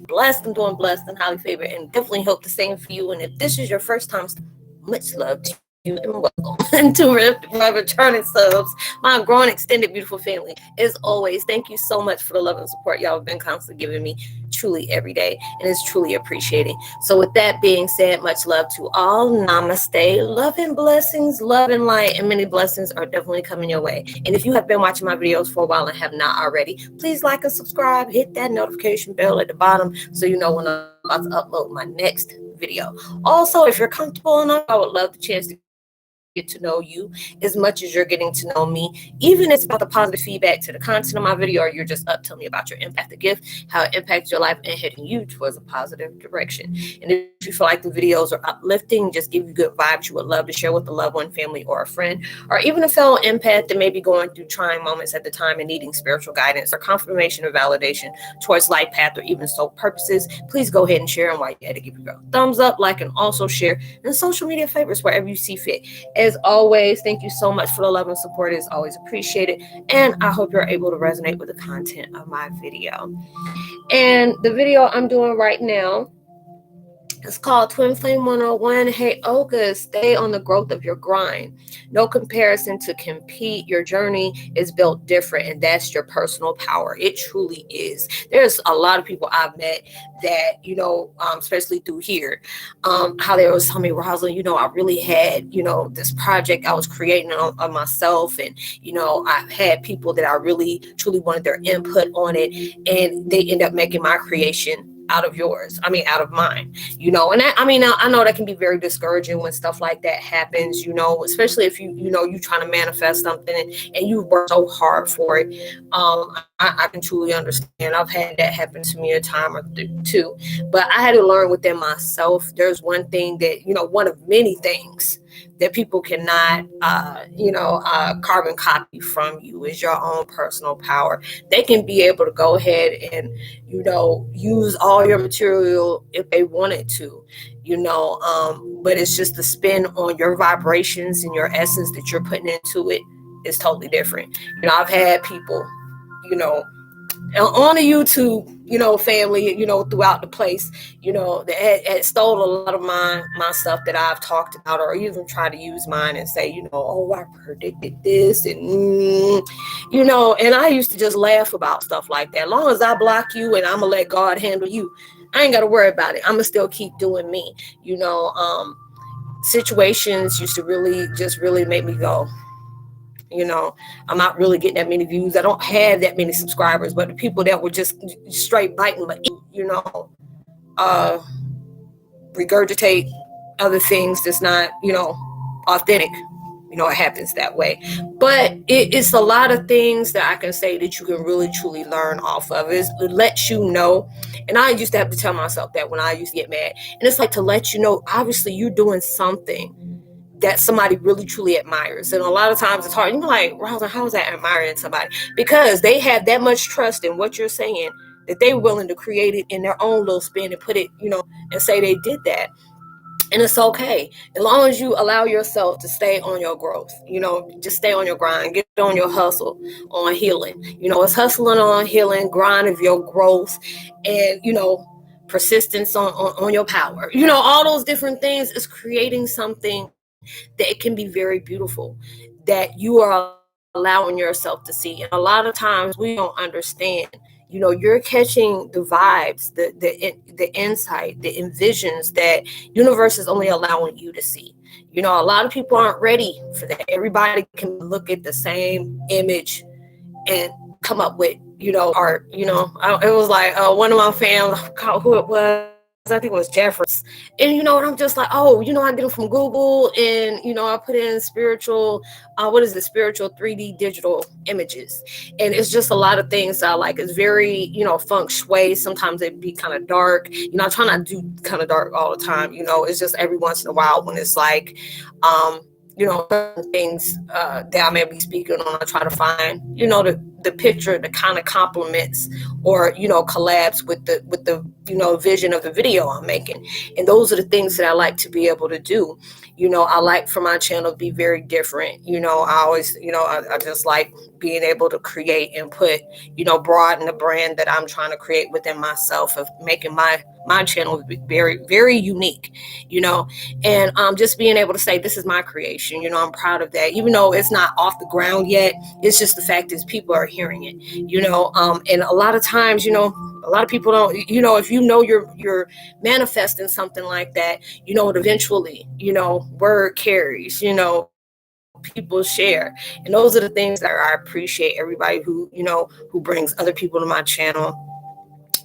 Blessed and doing blessed and highly favored, and definitely hope the same for you. And if this is your first time, much love to you and welcome to my returning subs, my growing extended beautiful family. As always, thank you so much for the love and support y'all have been constantly giving me truly every day, and it's truly appreciated. So with that being said, much love to all. Namaste. Love and blessings, love and light, and many blessings are definitely coming your way. And if you have been watching my videos for a while and have not already, please like and subscribe, hit that notification bell at the bottom so you know when I'm about to upload my next video. Also, if you're comfortable enough, I would love the chance to get to know you as much as you're getting to know me, even if it's about the positive feedback to the content of my video, or you're just up telling me about your impact, the gift, how it impacts your life and heading you towards a positive direction. And if you feel like the videos are uplifting, just give you good vibes, you would love to share with a loved one, family, or a friend, or even a fellow empath that may be going through trying moments at the time and needing spiritual guidance or confirmation or validation towards life path or even soul purposes, please go ahead and share. And while you're at it, give you a thumbs up, like, and also share, and social media favorites wherever you see fit. As always, thank you so much for the love and support. It's always appreciated. And I hope you're able to resonate with the content of my video. And the video I'm doing right now, it's called Twin Flame 101. Heyokas, stay on the growth of your grind. No comparison to compete. Your journey is built different, and that's your personal power. It truly is. There's a lot of people I've met that, especially through here, how they was telling me, Roslynn, I really had, this project I was creating on myself. And, I had people that I really, truly wanted their input on it. And they end up making my creation out of mine, and that, I know that can be very discouraging when stuff like that happens, especially if you trying to manifest something and you work so hard for it. I can truly understand. I've had that happen to me a time or two, but I had to learn within myself. There's one thing that, one of many things that people cannot, carbon copy from you is your own personal power. They can be able to go ahead and, use all your material if they wanted to, but it's just the spin on your vibrations and your essence that you're putting into it is totally different. I've had people, on the YouTube, family, throughout the place, that had stole a lot of my stuff that I've talked about, or even try to use mine and say, oh, I predicted this, and and I used to just laugh about stuff like that. As long as I block you and I'm gonna let God handle you, I ain't got to worry about it. I'm gonna still keep doing me. Situations used to really make me go, I'm not really getting that many views. I don't have that many subscribers, but the people that were just straight biting, but regurgitate other things that's not, authentic. It happens that way. But it's a lot of things that I can say that you can really, truly learn off of. It lets you know. And I used to have to tell myself that when I used to get mad. And it's like to let you know, obviously you're doing something that somebody really truly admires. And a lot of times it's hard. You're like, Roslynn, how is that admiring somebody? Because they have that much trust in what you're saying that they're willing to create it in their own little spin and put it, and say they did that. And it's okay. As long as you allow yourself to stay on your growth, just stay on your grind, get on your hustle on healing. It's hustling on healing, grind of your growth, and, persistence on your power. All those different things is creating something that it can be very beautiful, that you are allowing yourself to see. And a lot of times we don't understand, you're catching the vibes, the insight, the envisions that universe is only allowing you to see. A lot of people aren't ready for that. Everybody can look at the same image and come up with, art. It was like one of my fans, who it was, I think it was Jeffers. And, and I'm just like, oh, I get them from Google, and, I put in spiritual 3D digital images. And it's just a lot of things I like. It's very, feng shui. Sometimes it'd be kind of dark. I try not to do kind of dark all the time. It's just every once in a while when it's like, certain things that I may be speaking on, I try to find, the picture that kind of complements or, collabs with the vision of the video I'm making. And those are the things that I like to be able to do. I like for my channel to be very different. I always, I just like being able to create and put, broaden the brand that I'm trying to create within myself, of making my channel very, very unique, and just being able to say, this is my creation. I'm proud of that, even though it's not off the ground yet. It's just the fact is people are hearing it, and a lot of times, a lot of people don't, if you're manifesting something like that, it eventually, word carries, people share. And those are the things that I appreciate. Everybody who brings other people to my channel,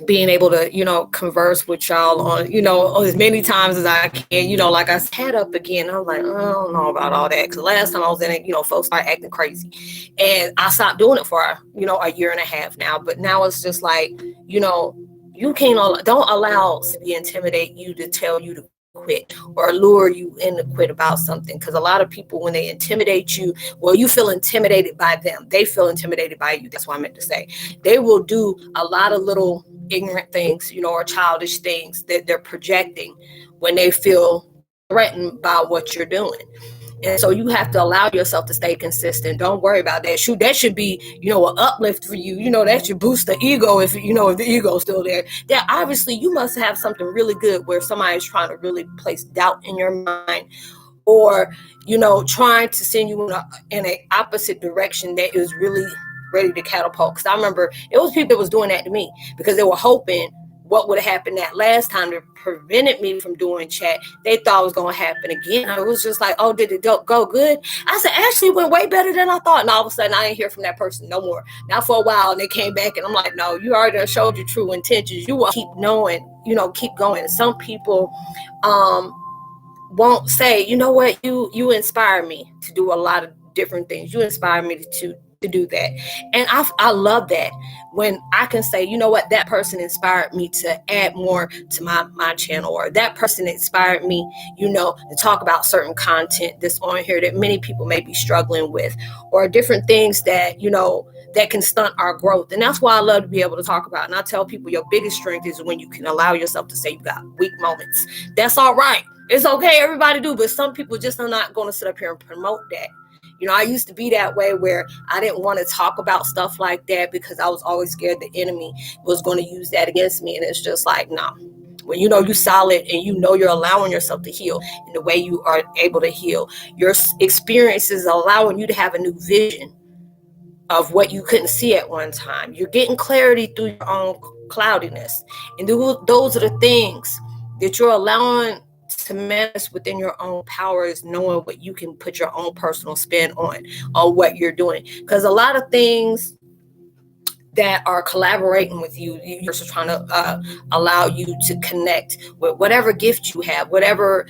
being able to converse with y'all on as many times as I can, like I had up again. I was like, I don't know about all that, because last time I was in it, folks started acting crazy, and I stopped doing it for a year and a half now. But now it's just like, you can't, don't allow to intimidate you to tell you to quit or lure you in to quit about something. Because a lot of people, when they intimidate you, well, you feel intimidated by them, they feel intimidated by you. That's what I meant to say. They will do a lot of little ignorant things, or childish things that they're projecting when they feel threatened by what you're doing. And so you have to allow yourself to stay consistent. Don't worry about that. That should be, an uplift for you. That should boost the ego if the ego is still there. That obviously you must have something really good where somebody's trying to really place doubt in your mind, or, trying to send you in an opposite direction that is really ready to catapult. Because I remember it was people that was doing that to me because they were hoping what would have happened that last time that prevented me from doing chat. They thought it was going to happen again. I was just like, oh, did it go good? I said, actually, it went way better than I thought. And all of a sudden, I didn't hear from that person no more. Now for a while, and they came back, and I'm like, no, you already showed your true intentions. You will keep knowing, keep going. Some people won't say, you know what, you inspire me to do a lot of different things. You inspire me to do that. And I love that when I can say, you know what, that person inspired me to add more to my channel, or that person inspired me, to talk about certain content that's on here that many people may be struggling with, or different things that, that can stunt our growth. And that's why I love to be able to talk about. And I tell people, your biggest strength is when you can allow yourself to say you got weak moments. That's all right. It's okay. Everybody do. But some people just are not going to sit up here and promote that. I used to be that way where I didn't want to talk about stuff like that because I was always scared the enemy was going to use that against me. And it's just like, no. When you're solid and you're allowing yourself to heal in the way you are able to heal, your experiences are allowing you to have a new vision of what you couldn't see at one time. You're getting clarity through your own cloudiness. And those are the things that you're allowing to manifest within your own power, is knowing what you can put your own personal spin on what you're doing. Because a lot of things that are collaborating with you, you're just trying to allow you to connect with whatever gift you have, whatever,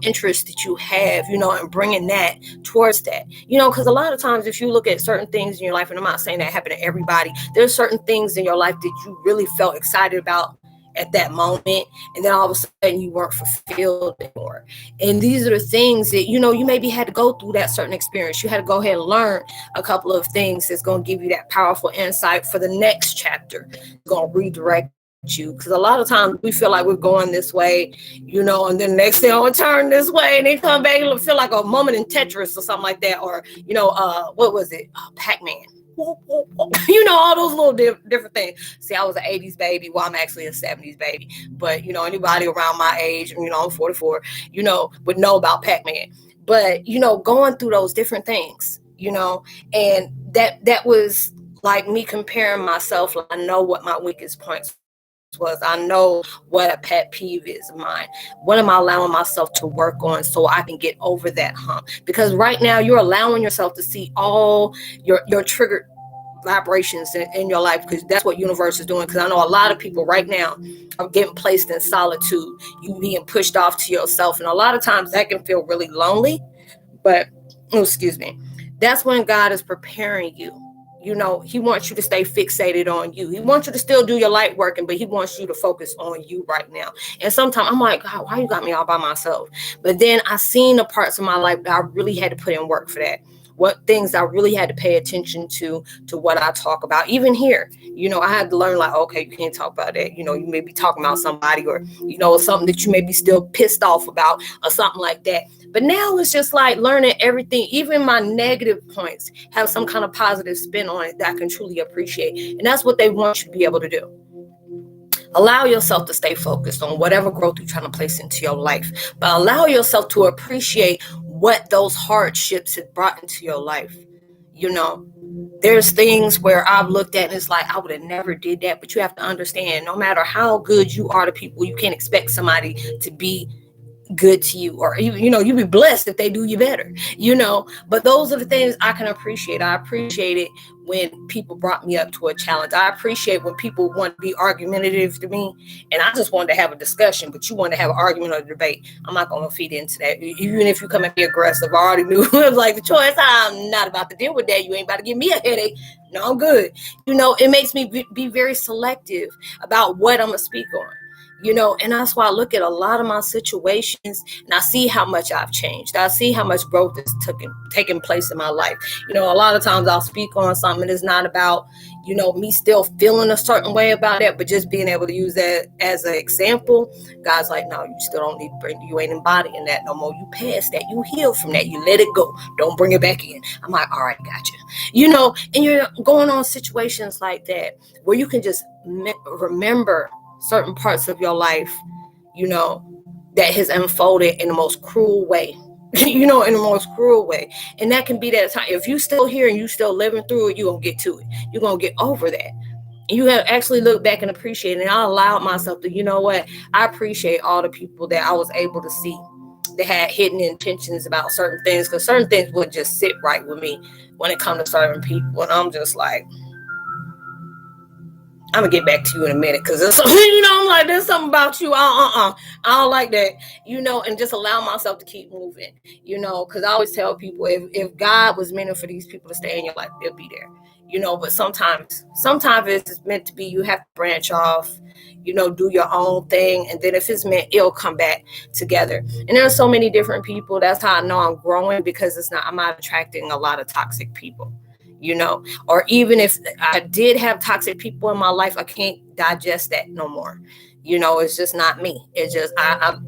interest that you have, and bringing that towards that, because a lot of times if you look at certain things in your life, and I'm not saying that happen to everybody, there's certain things in your life that you really felt excited about at that moment, and then all of a sudden you weren't fulfilled anymore. And these are the things that, you maybe had to go through that certain experience. You had to go ahead and learn a couple of things that's going to give you that powerful insight for the next chapter. It's going to redirect you, because a lot of times we feel like we're going this way, and then the next thing I want to turn this way, and then come back and feel like a moment in Tetris or something like that, or what was it, Pac-Man. All those little different things. See, I was an 80s baby. Well, I'm actually a 70s baby. But, anybody around my age, I'm 44, would know about Pac-Man. But, going through those different things, and that was like me comparing myself. I know what my weakest points was. I know what a pet peeve is of mine. What am I allowing myself to work on so I can get over that hump? Because right now you're allowing yourself to see all your triggered vibrations in your life, because that's what universe is doing. Because I know a lot of people right now are getting placed in solitude, you being pushed off to yourself, and a lot of times that can feel really lonely. But that's when God is preparing you. He wants you to stay fixated on you. He wants you to still do your light working, but he wants you to focus on you right now. And sometimes I'm like, God, why you got me all by myself? But then I seen the parts of my life that I really had to put in work for that. what things I really had to pay attention to what I talk about. Even here, I had to learn, like, okay, you can't talk about that. You may be talking about somebody, or, something that you may be still pissed off about, or something like that. But now it's just like learning everything, even my negative points have some kind of positive spin on it that I can truly appreciate. And that's what they want you to be able to do. Allow yourself to stay focused on whatever growth you're trying to place into your life, but allow yourself to appreciate what those hardships have brought into your life. There's things where I've looked at and it's like, I would have never did that. But you have to understand, no matter how good you are to people, you can't expect somebody to be good to you, or you be blessed if they do you better, but those are the things I can appreciate. I appreciate it when people brought me up to a challenge. I appreciate when people want to be argumentative to me, and I just wanted to have a discussion, but you want to have an argument or a debate. I'm not going to feed into that. Even if you come at me aggressive, I already knew it was like the choice. I'm not about to deal with that. You ain't about to give me a headache. No, I'm good. It makes me be very selective about what I'm going to speak on. And that's why I look at a lot of my situations and I see how much I've changed. I see how much growth has taken place in my life. A lot of times I'll speak on something and it's not about, me still feeling a certain way about it, but just being able to use that as an example. God's like, no, you still don't need to bring, you ain't embodying that no more. You passed that, you healed from that, you let it go. Don't bring it back in. I'm like, all right, gotcha. And you're going on situations like that where you can just remember certain parts of your life, that has unfolded in the most cruel way, in the most cruel way. And that can be that time. If you still here and you still living through it, you're going to get to it. You're going to get over that. And you have actually look back and appreciate it. And I allowed myself to, I appreciate all the people that I was able to see that had hidden intentions about certain things, because certain things would just sit right with me when it comes to certain people. And I'm just like, I'm gonna get back to you in a minute, because I'm like, there's something about you. I don't like that, and just allow myself to keep moving, because I always tell people, if God was meant for these people to stay in your life, they'll be there, but sometimes it's meant to be, you have to branch off, do your own thing. And then if it's meant, it'll come back together. And there are so many different people. That's how I know I'm growing, because I'm not attracting a lot of toxic people. Or even if I did have toxic people in my life, I can't digest that no more. It's just not me. It's just, I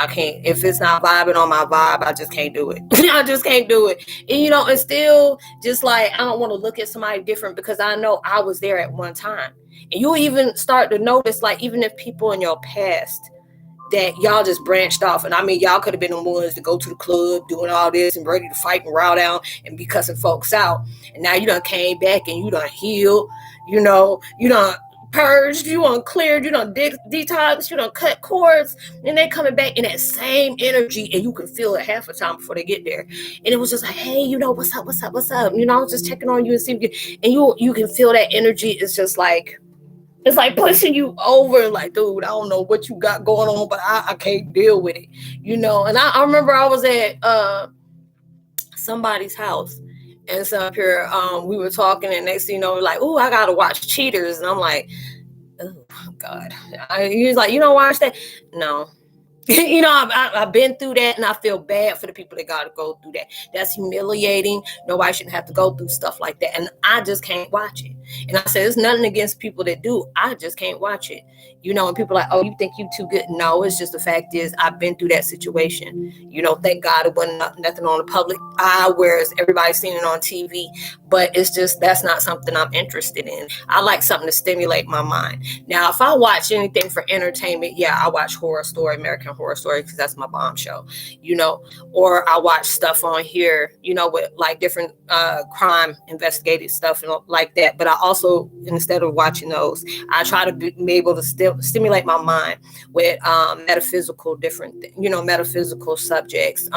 can't, if it's not vibing on my vibe, I just can't do it. I just can't do it. And, and still just like, I don't want to look at somebody different, because I know I was there at one time. And you'll even start to notice, like, even if people in your past that y'all just branched off, and I mean, y'all could have been the ones to go to the club doing all this and ready to fight and row down and be cussing folks out, and now you done came back and you done healed, you done purged, you done cleared, you done detox, you done cut cords, and they coming back in that same energy, and you can feel it half the time before they get there. And it was just like, hey, what's up, I was just checking on you and see if you can feel that energy. It's just like, it's like pushing you over, like, dude, I don't know what you got going on, but I can't deal with it, And I remember I was at somebody's house, and so up here, we were talking, and next thing you know, like, oh, I gotta watch Cheaters, and I'm like, oh God. He was like, you don't watch that? No. I've been through that, and I feel bad for the people that got to go through that. That's humiliating. Nobody shouldn't have to go through stuff like that, and I just can't watch it. And I said, there's nothing against people that do. I just can't watch it. And people are like, oh, you think you too good? No, it's just the fact is, I've been through that situation. Thank God it wasn't nothing on the public eye, whereas everybody's seen it on TV. But it's just, that's not something I'm interested in. I like something to stimulate my mind. Now, if I watch anything for entertainment, yeah, I watch Horror Story, American Horror Story, because that's my bomb show, or I watch stuff on here, with like different crime investigative stuff and like that. But I also, instead of watching those, I try to be able to stimulate my mind with metaphysical subjects.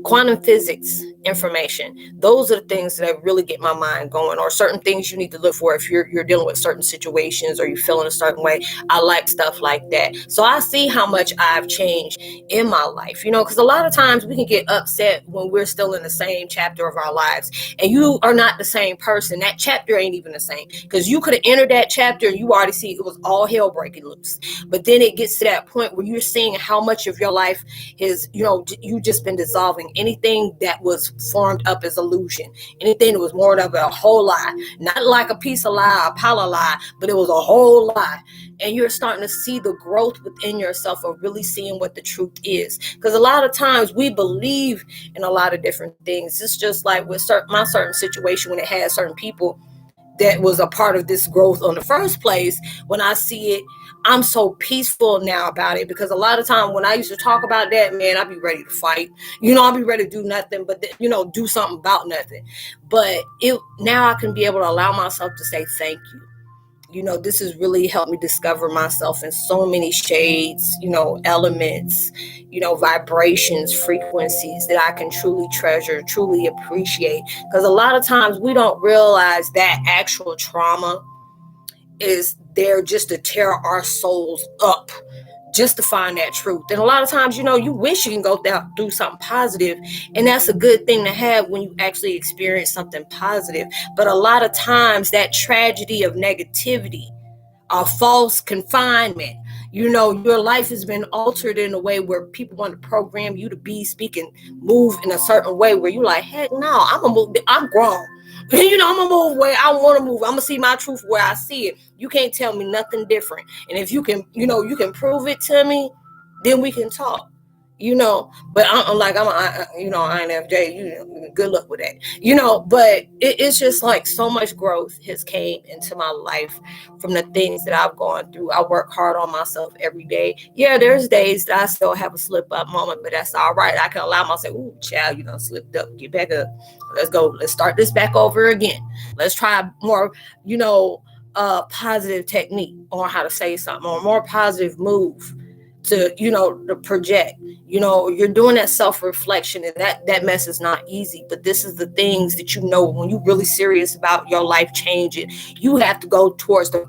Quantum physics information. Those are the things that really get my mind going, or certain things you need to look for if you're dealing with certain situations or you're feeling a certain way. I like stuff like that. So I see how much I've changed in my life, because a lot of times we can get upset when we're still in the same chapter of our lives, and you are not the same person. That chapter ain't even the same, because you could have entered that chapter and you already see it was all hell breaking loose. But then it gets to that point where you're seeing how much of your life is, you just been dissolving anything that was formed up as illusion, anything that was more of a whole lie, not like a piece of lie, a pile of lie, but it was a whole lie. And you're starting to see the growth within yourself of really seeing what the truth is. Because a lot of times we believe in a lot of different things. It's just like with my certain situation, when it had certain people that was a part of this growth on the first place. When I see it, I'm so peaceful now about it, because a lot of time when I used to talk about that, man, I'd be ready to fight. I'd be ready to do nothing but, do something about nothing. But now I can be able to allow myself to say thank you. This has really helped me discover myself in so many shades, elements, vibrations, frequencies that I can truly treasure, truly appreciate. Because a lot of times we don't realize that actual trauma is there just to tear our souls up, just to find that truth. And a lot of times, you wish you can go through something positive, and that's a good thing to have when you actually experience something positive. But a lot of times that tragedy of negativity, false confinement, your life has been altered in a way where people want to program you to be, speak, and move in a certain way where you're like, heck no, I'm gonna move, I'm grown. I'm gonna move where I want to move. I'm gonna see my truth where I see it. You can't tell me nothing different. And if you can, you can prove it to me, then we can talk. But I'm like, INFJ, good luck with that, but it's just like so much growth has came into my life from the things that I've gone through. I work hard on myself every day. Yeah, there's days that I still have a slip up moment, but that's all right. I can allow myself, ooh, child, slipped up, get back up. Let's go. Let's start this back over again. Let's try more, positive technique on how to say something, or more positive move to to project. You're doing that self-reflection, and that mess is not easy, but this is the things that when you're really serious about your life changing, you have to go towards the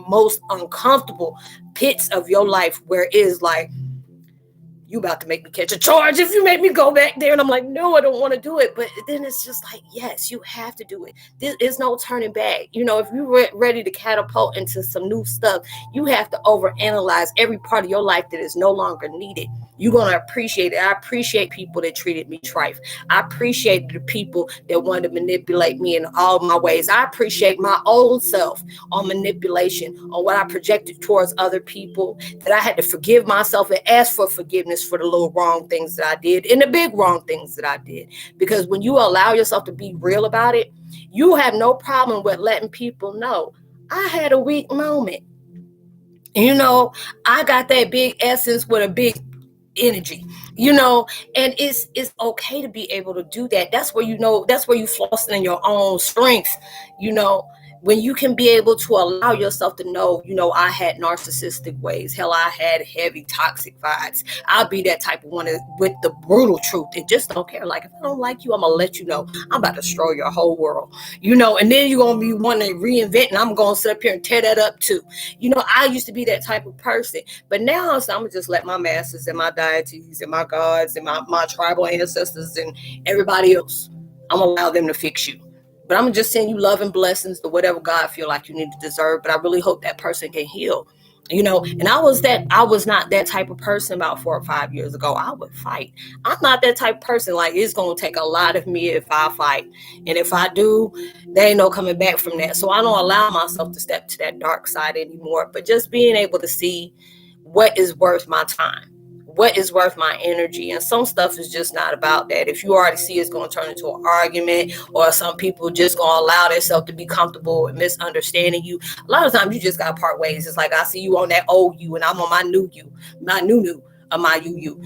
most uncomfortable pits of your life, where it is like, you about to make me catch a charge if you make me go back there. And I'm like, no, I don't want to do it. But then it's just like, yes, you have to do it. There is no turning back. If you're ready to catapult into some new stuff, you have to overanalyze every part of your life that is no longer needed. You're going to appreciate it. I appreciate people that treated me trife. I appreciate the people that wanted to manipulate me in all my ways. I appreciate my own self on manipulation, on what I projected towards other people, that I had to forgive myself and ask for forgiveness for the little wrong things that I did and the big wrong things that I did. Because when you allow yourself to be real about it, you have no problem with letting people know, I had a weak moment. I got that big essence with a big energy, and it's okay to be able to do that. That's where that's where you flossing in your own strength, when you can be able to allow yourself to know, I had narcissistic ways. Hell, I had heavy toxic vibes. I'll be that type of one with the brutal truth and just don't care. Like, if I don't like you, I'm gonna let you know. I'm about to destroy your whole world, and then you're gonna be wanting to reinvent, and I'm gonna sit up here and tear that up too. I used to be that type of person, but now I'm gonna just let my masters and my deities and my gods and my tribal ancestors and everybody else, I'm gonna allow them to fix you. But I'm just sending you love and blessings to whatever God feel like you need to deserve. But I really hope that person can heal, and I was not that type of person about 4 or 5 years ago. I would fight. I'm not that type of person. Like, it's going to take a lot of me if I fight. And if I do, there ain't no coming back from that. So I don't allow myself to step to that dark side anymore. But just being able to see what is worth my time, what is worth my energy. And some stuff is just not about that. If you already see it's going to turn into an argument, or some people just going to allow themselves to be comfortable and misunderstanding you, a lot of times you just got to part ways. It's like, I see you on that old you, and I'm on my new you, my new of my you,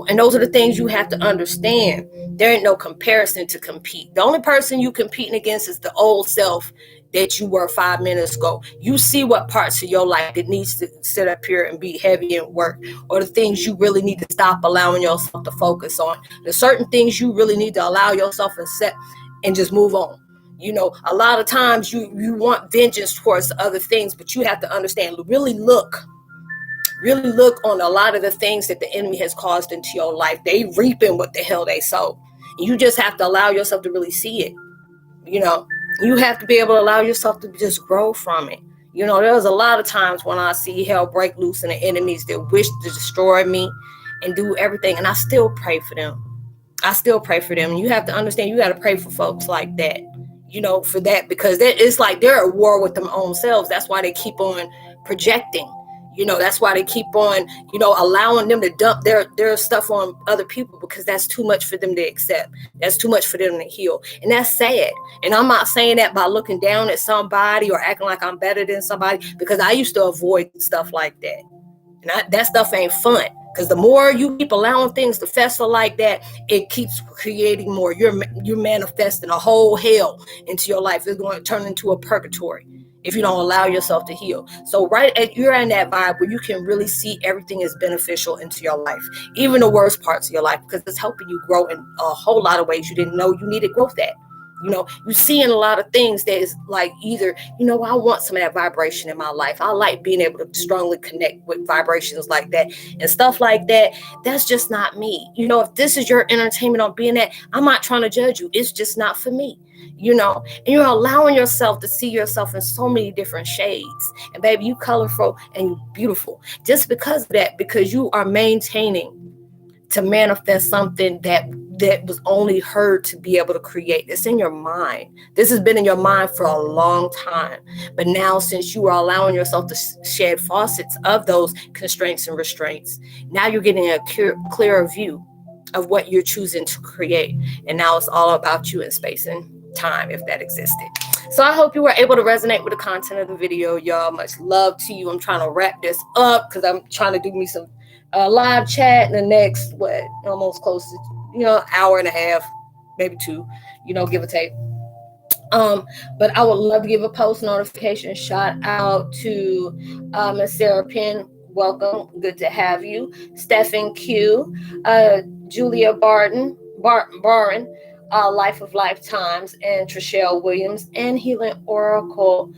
and those are the things you have to understand. There ain't no comparison to compete. The only person you competing against is the old self that you were 5 minutes ago. You see what parts of your life that needs to sit up here and be heavy and work, or the things you really need to stop allowing yourself to focus on. There's certain things you really need to allow yourself to accept and just move on. A lot of times you want vengeance towards other things, but you have to understand, really look on a lot of the things that the enemy has caused into your life. They reaping what the hell they sow. You just have to allow yourself to really see it. You have to be able to allow yourself to just grow from it. There's a lot of times when I see hell break loose and the enemies that wish to destroy me and do everything. And I still pray for them. I still pray for them. And you have to understand, you got to pray for folks like that, for that, because it's like they're at war with them own selves. That's why they keep on projecting. That's why they keep on, allowing them to dump their stuff on other people, because that's too much for them to accept. That's too much for them to heal. And that's sad. And I'm not saying that by looking down at somebody or acting like I'm better than somebody, because I used to avoid stuff like that. And that stuff ain't fun, because the more you keep allowing things to fester like that, it keeps creating more. You're manifesting a whole hell into your life. It's going to turn into a purgatory if you don't allow yourself to heal. So you're in that vibe where you can really see everything is beneficial into your life, even the worst parts of your life, because it's helping you grow in a whole lot of ways you didn't know you needed growth at. You see in a lot of things that is like either, I want some of that vibration in my life. I like being able to strongly connect with vibrations like that and stuff like that. That's just not me. If this is your entertainment on being that, I'm not trying to judge you. It's just not for me, and you're allowing yourself to see yourself in so many different shades. And baby, you colorful and you beautiful just because of that, because you are maintaining to manifest something that was only heard to be able to create. It's in your mind. This has been in your mind for a long time. But now, since you are allowing yourself to shed faucets of those constraints and restraints, now you're getting a clearer view of what you're choosing to create. And now it's all about you in space and time, if that existed. So I hope you were able to resonate with the content of the video, y'all. Much love to you. I'm trying to wrap this up because I'm trying to do me some live chat in the next, almost close to, hour and a half, maybe 2, give or take. But I would love to give a post notification shout out to Miss Sarah Penn. Welcome. Good to have you. Stephen Q, Julia Barron, Life of Lifetimes, and Trishelle Williams, and Healing Oracle.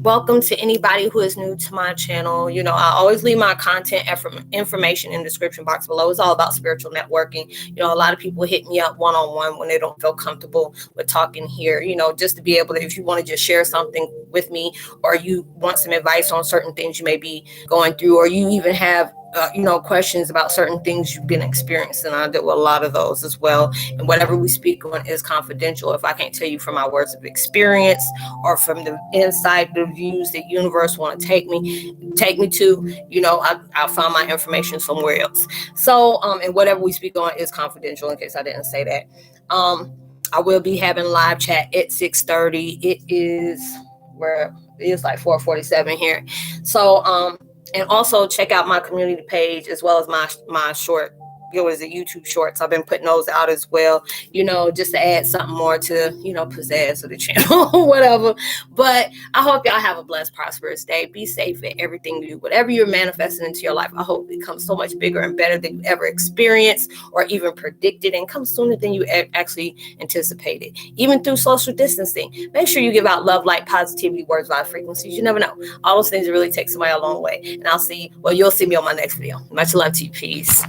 Welcome to anybody who is new to my channel. I always leave my content information in the description box below. It's all about spiritual networking. A lot of people hit me up one-on-one when they don't feel comfortable with talking here, just to be able to, if you want to just share something with me, or you want some advice on certain things you may be going through, or you even have questions about certain things you've been experiencing. I deal with a lot of those as well. And whatever we speak on is confidential. If I can't tell you from my words of experience or from the insight, the views that universe want to take me to, I'll find my information somewhere else. So, and whatever we speak on is confidential, in case I didn't say that. I will be having live chat at 6:30. It is like 4:47 here. So, and also check out my community page as well as my short, YouTube shorts. I've been putting those out as well, just to add something more to, pizzazz to the channel, whatever. But I hope y'all have a blessed, prosperous day. Be safe at everything you do. Whatever you're manifesting into your life, I hope it becomes so much bigger and better than you ever experienced or even predicted, and comes sooner than you actually anticipated. Even through social distancing, make sure you give out love, light, positivity, words, vibe, frequencies. You never know. All those things really take somebody a long way. And you'll see me on my next video. Much love to you. Peace.